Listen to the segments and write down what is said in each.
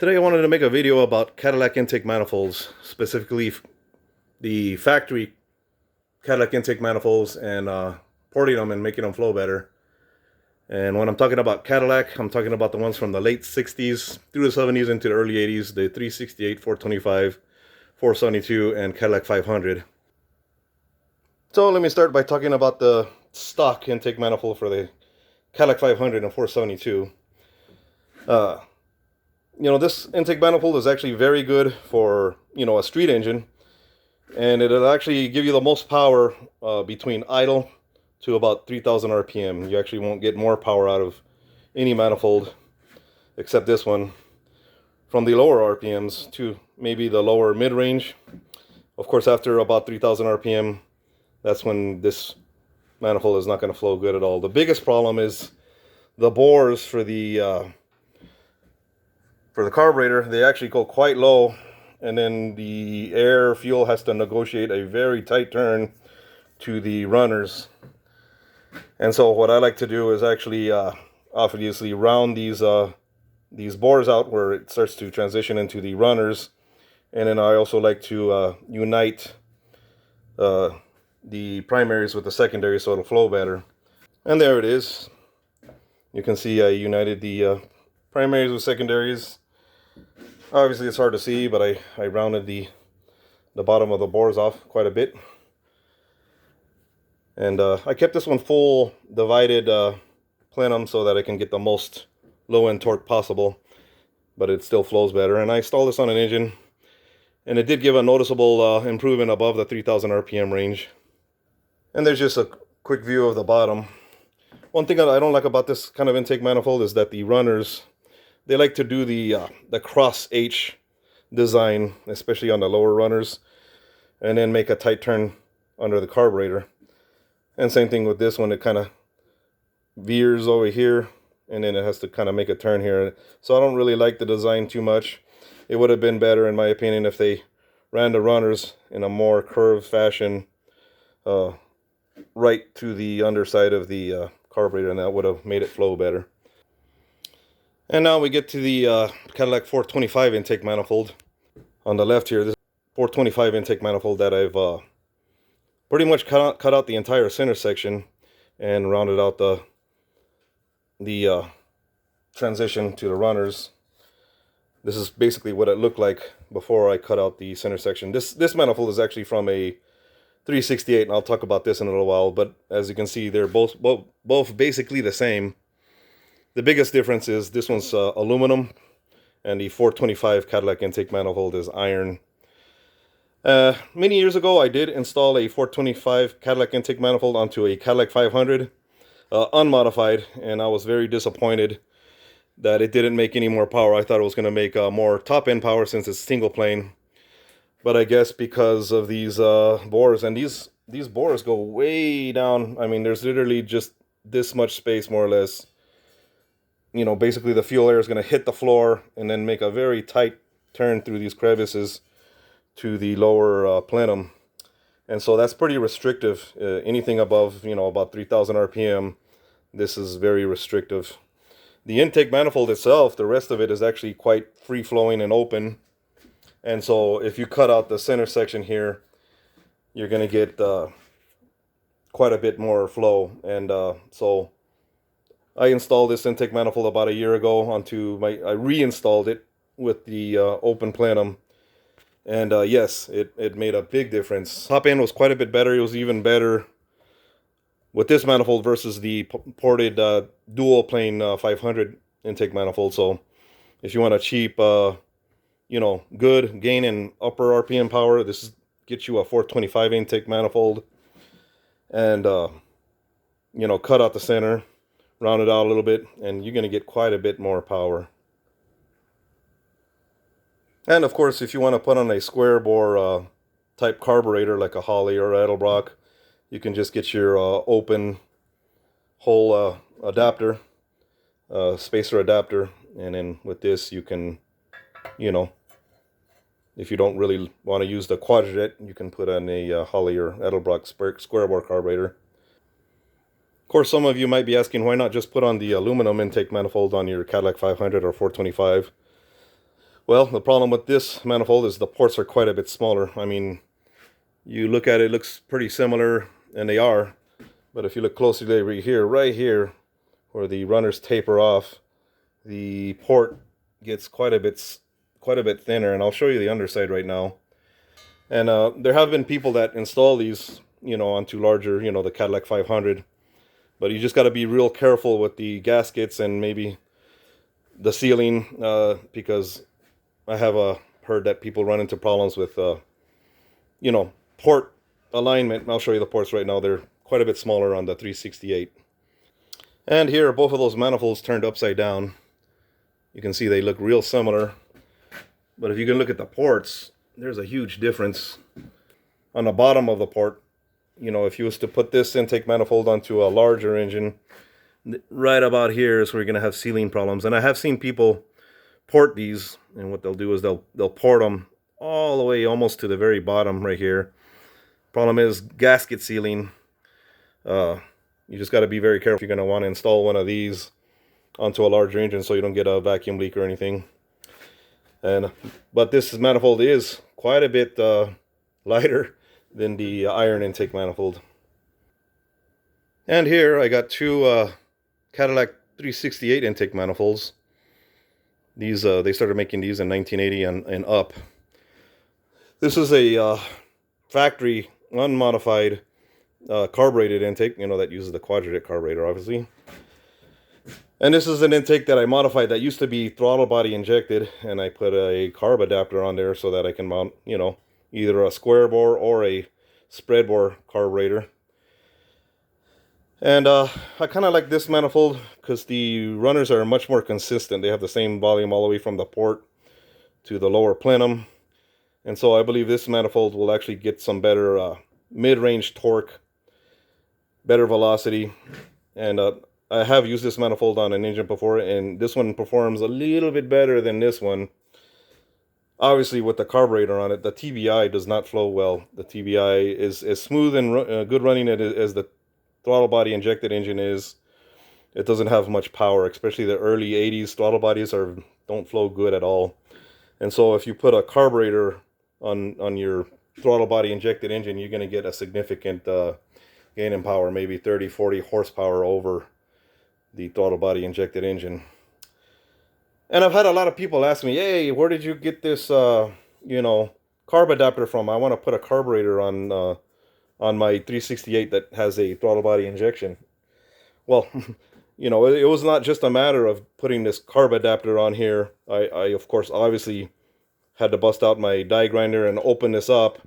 Today I wanted to make a video about Cadillac intake manifolds, specifically the factory Cadillac intake manifolds, and porting them and making them flow better. And when I'm talking about Cadillac, I'm talking about the ones from the late 60s through the 70s into the early 80s, the 368, 425, 472, and Cadillac 500. So let me start by talking about the stock intake manifold for the Cadillac 500 and 472. This intake manifold is actually very good for, a street engine, and it'll actually give you the most power between idle to about 3,000 RPM. You actually won't get more power out of any manifold except this one from the lower RPMs to maybe the lower mid-range. Of course, after about 3,000 RPM, that's when this manifold is not going to flow good at all. The biggest problem is the bores for the carburetor. They actually go quite low, and then the air fuel has to negotiate a very tight turn to the runners. And so what I like to do is actually obviously round these bores out where it starts to transition into the runners, and then I also like to unite the primaries with the secondary so it'll flow better. And there it is. You can see I united the primaries with secondaries. Obviously it's hard to see, but I rounded the bottom of the bores off quite a bit. And I kept this one full divided plenum so that I can get the most low end torque possible, but it still flows better. And I installed this on an engine, and it did give a noticeable improvement above the 3,000 RPM range. And there's just a quick view of the bottom. One thing that I don't like about this kind of intake manifold is that the runners, they like to do the cross H design, especially on the lower runners, and then make a tight turn under the carburetor. And same thing with this one, it kind of veers over here, and then it has to kind of make a turn here. So I don't really like the design too much. It would have been better, in my opinion, if they ran the runners in a more curved fashion right to the underside of the carburetor, and that would have made it flow better. And now we get to the Cadillac 425 intake manifold. On the left here, this 425 intake manifold that I've pretty much cut out the entire center section and rounded out the transition to the runners. This is basically what it looked like before I cut out the center section. This manifold is actually from a 368, and I'll talk about this in a little while. But as you can see, they're both basically the same. The biggest difference is this one's aluminum, and the 425 Cadillac intake manifold is iron. Many years ago, I did install a 425 Cadillac intake manifold onto a Cadillac 500, unmodified, and I was very disappointed that it didn't make any more power. I thought it was going to make more top-end power since it's single plane. But I guess because of these bores, and these bores go way down. I mean, there's literally just this much space, more or less. Basically the fuel air is going to hit the floor and then make a very tight turn through these crevices to the lower plenum. And so that's pretty restrictive. Anything above, about 3,000 RPM, this is very restrictive. The intake manifold itself, the rest of it is actually quite free-flowing and open. And so if you cut out the center section here, you're going to get quite a bit more flow. And so I installed this intake manifold about a year ago I reinstalled it with the open plenum. And yes, it made a big difference. Top end was quite a bit better. It was even better with this manifold versus the ported dual plane 500 intake manifold. So if you want a cheap, good gain in upper RPM power, this gets you a 425 intake manifold. And, cut out the center, round it out a little bit, and you're going to get quite a bit more power. And of course, if you want to put on a square bore type carburetor like a Holley or Edelbrock, you can just get your open hole adapter, spacer adapter, and then with this you can, if you don't really want to use the quadrant, you can put on a Holley or Edelbrock square bore carburetor. Of course, some of you might be asking, why not just put on the aluminum intake manifold on your Cadillac 500 or 425? Well, the problem with this manifold is the ports are quite a bit smaller. I mean, you look at it, it looks pretty similar, and they are. But if you look closely over here, right here, where the runners taper off, the port gets quite a bit thinner. And I'll show you the underside right now. And there have been people that install these, onto larger, the Cadillac 500. But you just got to be real careful with the gaskets and maybe the sealing, because I have heard that people run into problems with, port alignment. I'll show you the ports right now. They're quite a bit smaller on the 368. And here, both of those manifolds turned upside down. You can see they look real similar. But if you can look at the ports, there's a huge difference. On the bottom of the port, if you was to put this intake manifold onto a larger engine, right about here is where you're going to have sealing problems. And I have seen people port these, and what they'll do is they'll port them all the way almost to the very bottom right here. Problem is gasket sealing. You just got to be very careful if you're going to want to install one of these onto a larger engine so you don't get a vacuum leak or anything. But this manifold is quite a bit lighter than the iron intake manifold. And here I got two Cadillac 368 intake manifolds. These they started making these in 1980 and up. This is a factory unmodified carbureted intake, that uses the quadratic carburetor, obviously. And this is an intake that I modified that used to be throttle body injected, and I put a carb adapter on there so that I can mount, either a square bore or a spread bore carburetor. And I kind of like this manifold because the runners are much more consistent. They have the same volume all the way from the port to the lower plenum. And so I believe this manifold will actually get some better mid-range torque, better velocity. And I have used this manifold on an engine before, and this one performs a little bit better than this one. Obviously, with the carburetor on it, the TBI does not flow well. The TBI is as smooth and good running as the throttle body injected engine is. It doesn't have much power, especially the early 80s throttle bodies don't flow good at all. And so if you put a carburetor on your throttle body injected engine, you're going to get a significant gain in power, maybe 30-40 horsepower over the throttle body injected engine. And I've had a lot of people ask me, hey, where did you get this carb adapter from? I want to put a carburetor on my 368 that has a throttle body injection. Well, it was not just a matter of putting this carb adapter on here. I of course obviously had to bust out my die grinder and open this up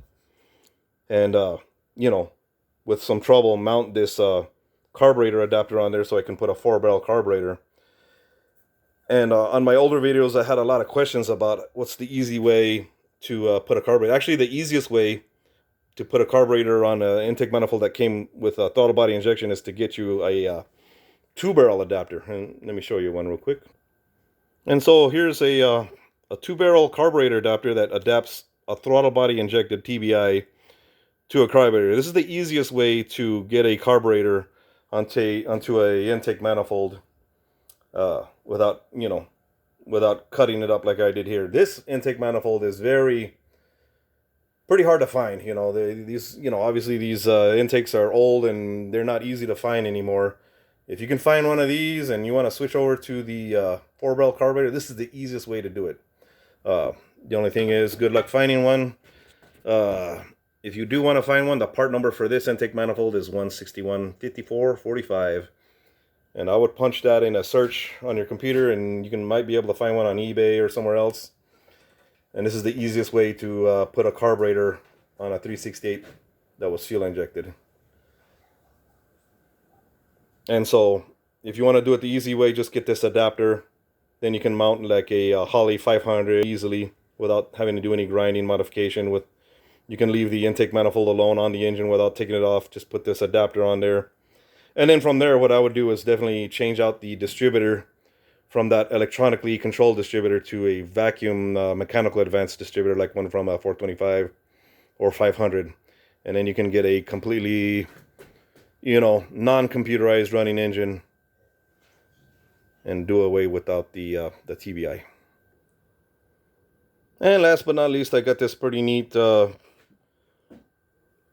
and with some trouble mount this carburetor adapter on there so I can put a 4-barrel carburetor. And on my older videos I had a lot of questions about what's the easy way to put a carburetor. Actually, the easiest way to put a carburetor on an intake manifold that came with a throttle body injection is to get you a 2-barrel adapter. And let me show you one real quick. And so here's a 2-barrel carburetor adapter that adapts a throttle body injected TBI to a carburetor. This is the easiest way to get a carburetor onto a intake manifold without cutting it up like I did here. This intake manifold is pretty hard to find. Obviously these intakes are old and they're not easy to find anymore. If you can find one of these and you want to switch over to the 4-barrel carburetor, this is the easiest way to do it. The only thing is, good luck finding one. If you do want to find one, the part number for this intake manifold is 1615445. And I would punch that in a search on your computer and might be able to find one on eBay or somewhere else. And this is the easiest way to put a carburetor on a 368 that was fuel injected. And so if you want to do it the easy way, just get this adapter. Then you can mount like a Holley 500 easily without having to do any grinding modification. You can leave the intake manifold alone on the engine without taking it off. Just put this adapter on there. And then from there, what I would do is definitely change out the distributor from that electronically controlled distributor to a vacuum mechanical advanced distributor, like one from a 425 or 500. And then you can get a completely, non-computerized running engine and do away without the TBI. And last but not least, I got this pretty neat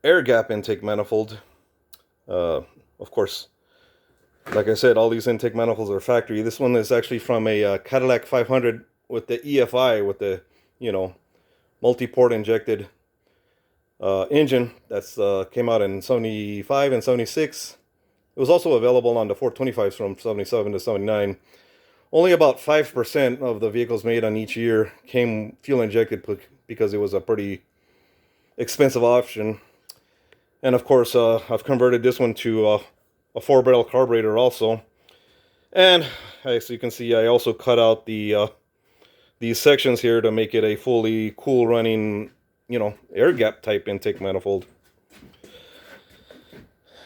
air gap intake manifold. Of course, like I said, all these intake manifolds are factory. This one is actually from a Cadillac 500 with the EFI, with the, you know, multi-port injected engine. That's came out in 75 and 76. It was also available on the 425s from 77 to 79. Only about 5% of the vehicles made on each year came fuel injected because it was a pretty expensive option. And of course, I've converted this one to a 4-barrel carburetor also. And as you can see, I also cut out these sections here to make it a fully cool running, you know, air gap type intake manifold.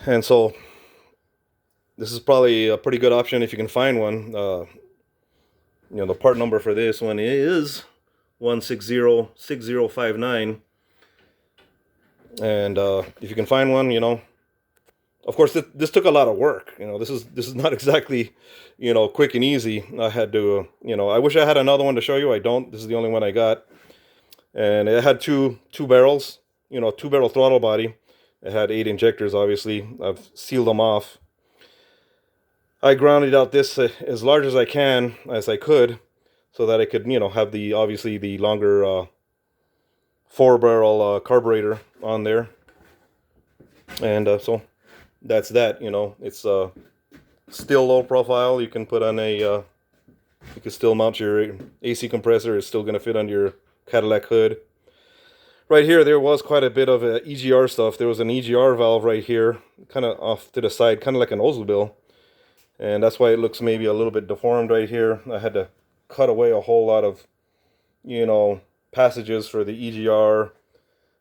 And so this is probably a pretty good option if you can find one. You know, the part number for this one is 1606059. And if you can find one, you know, of course this took a lot of work. You know, this is not exactly, you know, quick and easy. I had to, you know, I wish I had another one to show you. I don't. This is the only one I got. And it had two barrels, you know, 2-barrel throttle body. It had 8 injectors, obviously. I've sealed them off. I grounded out this as large as I could, so that I could, you know, have the, obviously, the longer 4-barrel carburetor on there. And so that's that, you know. It's still low profile. You can put on a, you can still mount your AC compressor. It's still going to fit under your Cadillac hood. Right here, there was quite a bit of EGR stuff. There was an EGR valve right here, kind of off to the side, kind of like an Oldsmobile. And that's why it looks maybe a little bit deformed right here. I had to cut away a whole lot of, you know, passages for the EGR.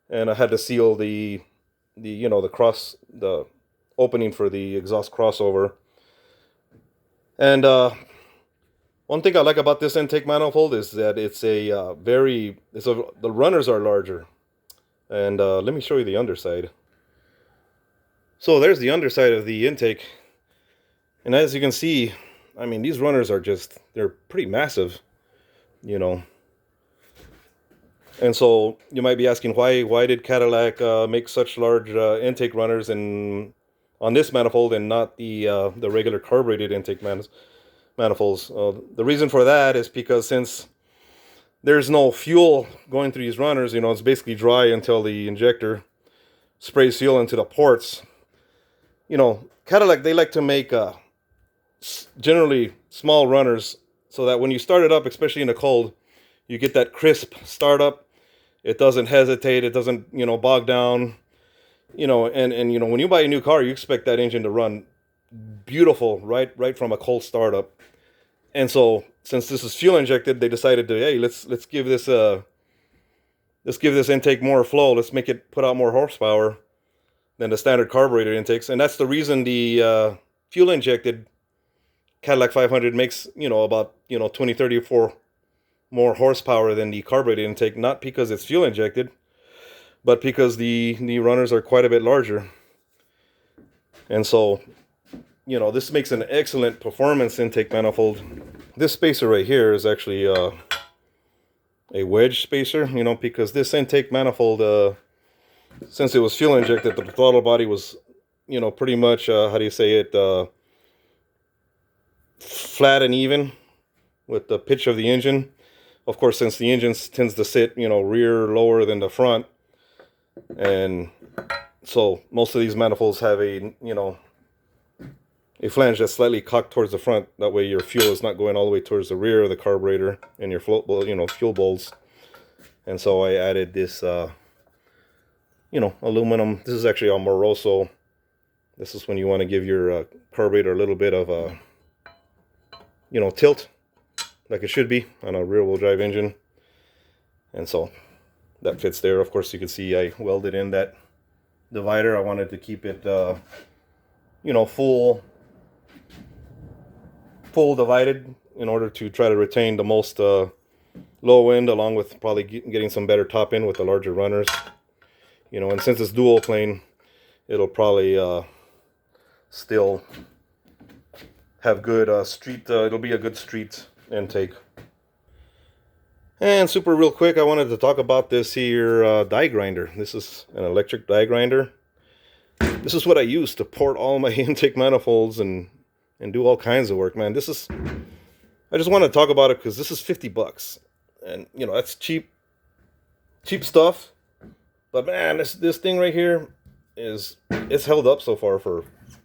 And I had to seal the you know, the opening for the exhaust crossover. And one thing I like about this intake manifold is that it's a the runners are larger. And let me show you the underside. So there's the underside of the intake. And as you can see, I mean, these runners are just, they're pretty massive, you know. And so you might be asking, why did Cadillac make such large intake runners on this manifold and not the regular carbureted intake manifolds? The reason for that is because since there's no fuel going through these runners, you know, it's basically dry until the injector sprays fuel into the ports. You know, Cadillac, they like to make generally small runners so that when you start it up, especially in the cold, you get that crisp startup. It doesn't hesitate. It doesn't, you know, bog down. You know, and you know, when you buy a new car, you expect that engine to run beautiful right from a cold startup. And so, since this is fuel injected, they decided to, hey, let's give this intake more flow. Let's make it put out more horsepower than the standard carburetor intakes. And that's the reason the fuel injected Cadillac 500 makes, you know, about, you know, 20, 30 or more horsepower than the carbureted intake, not because it's fuel injected, but because the runners are quite a bit larger. And so, you know, this makes an excellent performance intake manifold. This spacer right here is actually a wedge spacer, you know, because this intake manifold, since it was fuel injected, the throttle body was, you know, pretty much, how do you say it, flat and even with the pitch of the engine. Of course, since the engine tends to sit, you know, rear lower than the front, and so most of these manifolds have a, you know, a flange that's slightly cocked towards the front. That way your fuel is not going all the way towards the rear of the carburetor and your you know, fuel bowls. And so I added this, you know, aluminum. This is actually a Moroso. This is when you want to give your carburetor a little bit of a, you know, tilt, like it should be on a rear-wheel drive engine. And so that fits there. Of course, you can see I welded in that divider. I wanted to keep it, you know, full divided in order to try to retain the most low end, along with probably getting some better top end with the larger runners. You know, and since it's dual plane, it'll probably still have good street, it'll be a good street intake. And super real quick, I wanted to talk about this here die grinder. This is an electric die grinder. This is what I use to port all my intake manifolds and do all kinds of work, man. This is, I just want to talk about it because this is 50 bucks. And, you know, that's cheap stuff. But man, this thing right here it's held up so far for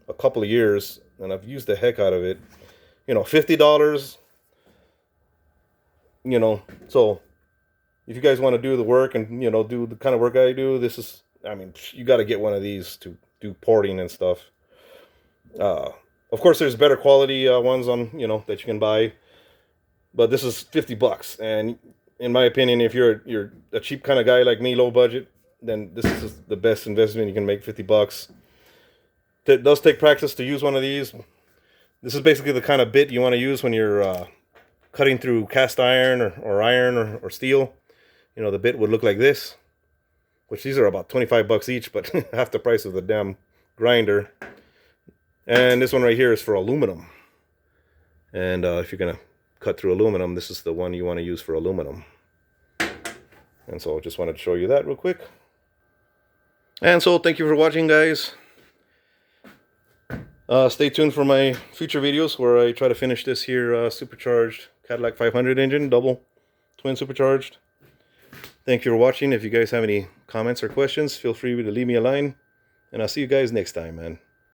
a couple of years, and I've used the heck out of it. You know, $50, you know, so if you guys want to do the work and, you know, do the kind of work I do, this is, I mean, you got to get one of these to do porting and stuff. Of course, there's better quality ones on, you know, that you can buy, but this is 50 bucks. And in my opinion, if you're a cheap kind of guy like me, low budget, then this is the best investment you can make. 50 bucks. It does take practice to use one of these. This is basically the kind of bit you want to use when you're cutting through cast iron or iron or steel. You know, the bit would look like this, which these are about 25 bucks each, but half the price of the damn grinder. And this one right here is for aluminum. And if you're going to cut through aluminum, this is the one you want to use for aluminum. And so I just wanted to show you that real quick. And so thank you for watching, guys. Stay tuned for my future videos where I try to finish this here supercharged Cadillac 500 engine, double twin supercharged. Thank you for watching. If you guys have any comments or questions, feel free to leave me a line. And I'll see you guys next time, man.